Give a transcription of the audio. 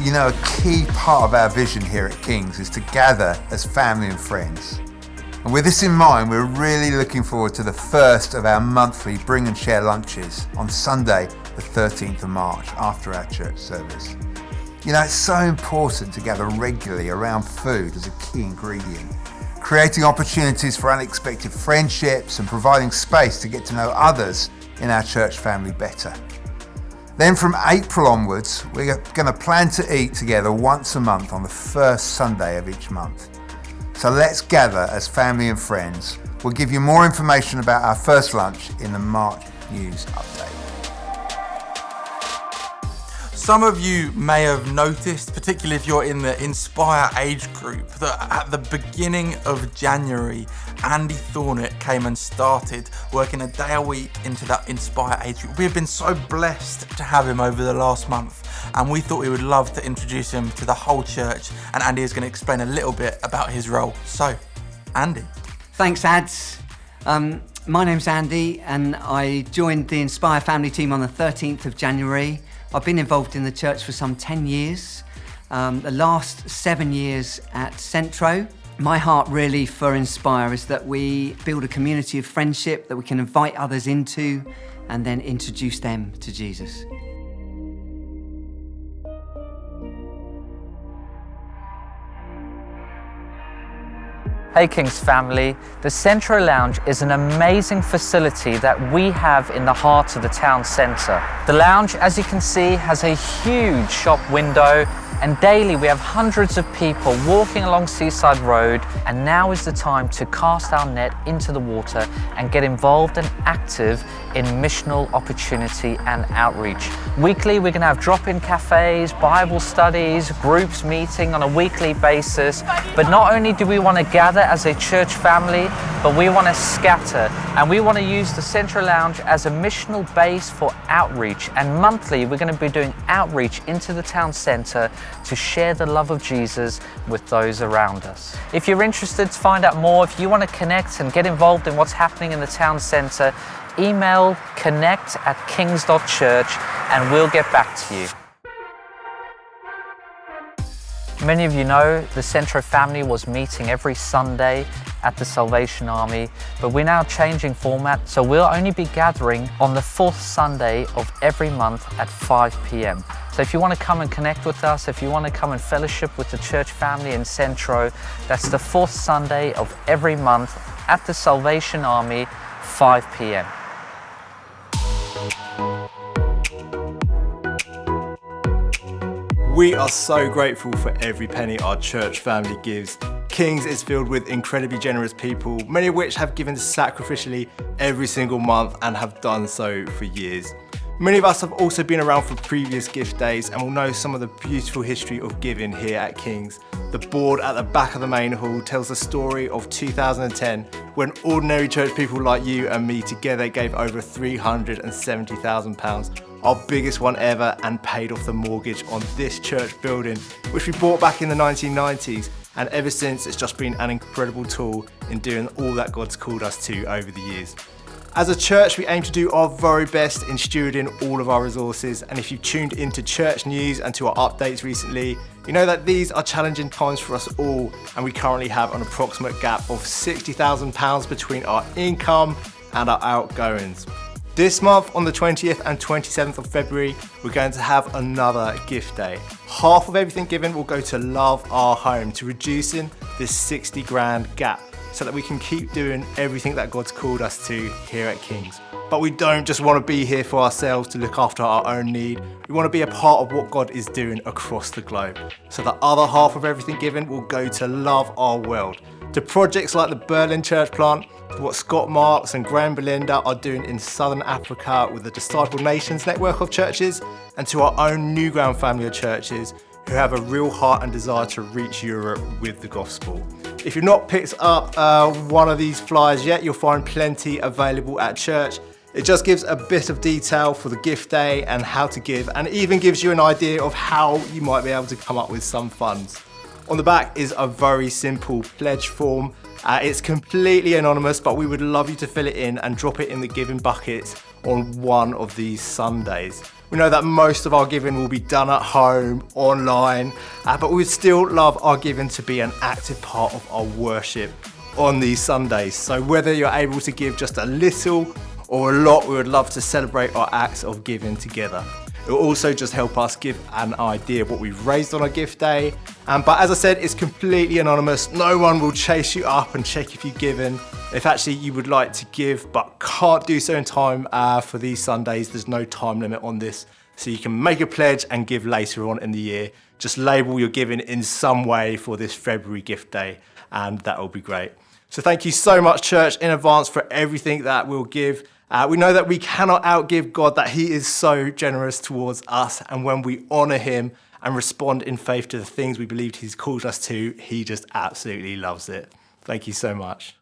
You know, a key part of our vision here at King's is to gather as family and friends. And with this in mind, we're really looking forward to the first of our monthly Bring and Share lunches on Sunday, the 13th of March, after our church service. You know, it's so important to gather regularly around food as a key ingredient, creating opportunities for unexpected friendships and providing space to get to know others in our church family better. Then from April onwards, we're going to plan to eat together once a month on the first Sunday of each month. So let's gather as family and friends. We'll give you more information about our first lunch in the March news update. Some of you may have noticed, particularly if you're in the Inspire age group, that at the beginning of January, Andy Thornett came and started working a day a week into that Inspire age group. We have been so blessed to have him over the last month, and we thought we would love to introduce him to the whole church, and Andy is going to explain a little bit about his role. So, Andy. Thanks, Ads. My name's Andy, and I joined the Inspire family team on the 13th of January. I've been involved in the church for some 10 years, the last 7 years at Centro. My heart really for Inspire is that we build a community of friendship that we can invite others into and then introduce them to Jesus. Hey King's family, the Centro Lounge is an amazing facility that we have in the heart of the town centre. The lounge, as you can see, has a huge shop window, and daily we have hundreds of people walking along Seaside Road, and now is the time to cast our net into the water and get involved and active in missional opportunity and outreach. Weekly we're going to have drop-in cafes, Bible studies, groups meeting on a weekly basis, but not only do we want to gather as a church family, but we want to scatter, and we want to use the Centro Lounge as a missional base for outreach. And monthly we're going to be doing outreach into the town centre to share the love of Jesus with those around us. If you're interested to find out more, if you want to connect and get involved in what's happening in the town centre, email connect@kings.church and we'll get back to you. Many of you know the Centro family was meeting every Sunday at the Salvation Army, but we're now changing format, so we'll only be gathering on the fourth Sunday of every month at 5 p.m. So if you want to come and connect with us, if you want to come and fellowship with the church family in Centro, that's the fourth Sunday of every month at the Salvation Army, 5 p.m. We are so grateful for every penny our church family gives. King's is filled with incredibly generous people, many of which have given sacrificially every single month and have done so for years. Many of us have also been around for previous gift days and will know some of the beautiful history of giving here at King's. The board at the back of the main hall tells the story of 2010 when ordinary church people like you and me together gave over £370,000, our biggest one ever, and paid off the mortgage on this church building, which we bought back in the 1990s. And ever since, it's just been an incredible tool in doing all that God's called us to over the years. As a church, we aim to do our very best in stewarding all of our resources, and if you've tuned into church news and to our updates recently, you know that these are challenging times for us all, and we currently have an approximate gap of £60,000 between our income and our outgoings. This month, on the 20th and 27th of February, we're going to have another gift day. Half of everything given will go to Love Our Home, to reducing this 60 grand gap, so that we can keep doing everything that God's called us to here at King's. But we don't just want to be here for ourselves to look after our own need. We want to be a part of what God is doing across the globe. So the other half of everything given will go to Love Our World, to projects like the Berlin Church Plant, to what Scott Marks and Graham Belinda are doing in Southern Africa with the Disciple Nations network of churches, and to our own Newground family of churches who have a real heart and desire to reach Europe with the gospel. If you've not picked up one of these flyers yet, you'll find plenty available at church. It just gives a bit of detail for the gift day and how to give, and even gives you an idea of how you might be able to come up with some funds. On the back is a very simple pledge form. It's completely anonymous, but we would love you to fill it in and drop it in the giving bucket on one of these Sundays. We know that most of our giving will be done at home, online, but we would still love our giving to be an active part of our worship on these Sundays. So whether you're able to give just a little or a lot, we would love to celebrate our acts of giving together. It will also just help us give an idea of what we've raised on our gift day. But as I said, it's completely anonymous. No one will chase you up and check if you've given. If actually you would like to give but can't do so in time for these Sundays, there's no time limit on this. So you can make a pledge and give later on in the year. Just label your giving in some way for this February gift day, and that will be great. So thank you so much, church, in advance for everything that we'll give. We know that we cannot outgive God, that he is so generous towards us. And when we honour him and respond in faith to the things we believed he's called us to, he just absolutely loves it. Thank you so much.